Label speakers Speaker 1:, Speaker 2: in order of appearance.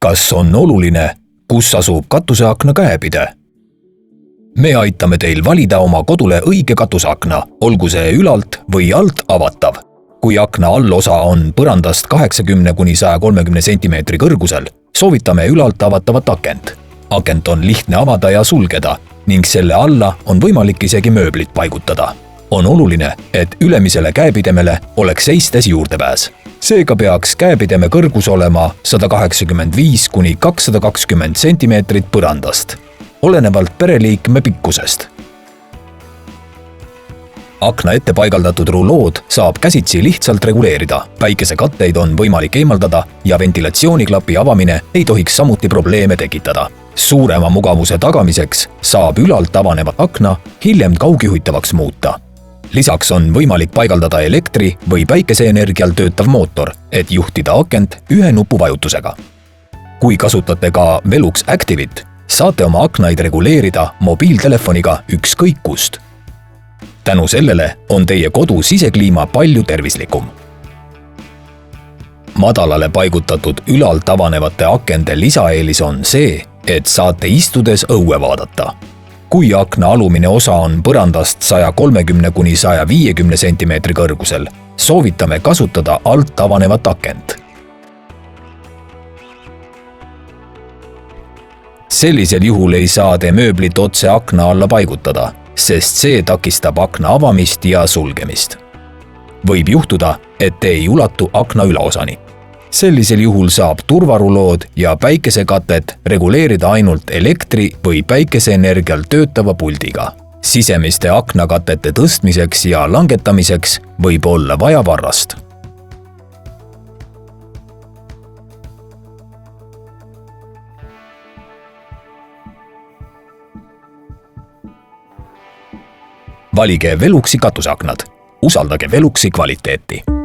Speaker 1: Kas on oluline, kus asub katuseakna käepide? Me aitame teil valida oma kodule õige katuseakna, olgu see ülalt või alt avatav. Kui akna allosa on põrandast 80–130 cm kõrgusel, soovitame ülalt avatavat akent. Akent on lihtne avada ja sulgeda ning selle alla on võimalik isegi mööblit paigutada. On oluline, et ülemisele käepidemele oleks seistes juurdepääs. Seega peaks käepideme kõrgus olema 185–220 cm põrandast, olenevalt pereliikme pikkusest. Akna ette paigaldatud rulood saab käsitsi lihtsalt reguleerida. Päikesekatteid on võimalik eemaldada ja ventilatsiooniklapi avamine ei tohiks samuti probleeme tekitada. Suurema mugavuse tagamiseks saab ülalt avanevat akna hiljem kaugjuhitavaks muuta. Lisaks on võimalik paigaldada elektri- või päikeseenergial töötav mootor, et juhtida akent ühe nupuvajutusega. Kui kasutate ka Velux Activit, saate oma aknaid reguleerida mobiiltelefoniga ükskõik kust. Tänu sellele on teie kodu sisekliima palju tervislikum. Madalale paigutatud ülalt avanevate akende lisaeelis on see, et saate istudes õue vaadata. Kui akna alumine osa on põrandast 130–150 cm kõrgusel, soovitame kasutada alt avanevat akent. Sellisel juhul ei saa te mööblit otse akna alla paigutada, sest see takistab akna avamist ja sulgemist. Võib juhtuda, et te ei ulatu akna ülaosani. Sellisel juhul saab turvarulood ja päikesekatet reguleerida ainult elektri- või päikeseenergial töötava puldiga. Sisemiste aknakatete tõstmiseks ja langetamiseks võib olla vaja varrast. Valige Veluxi katuseaknad. Usaldage Veluxi kvaliteeti.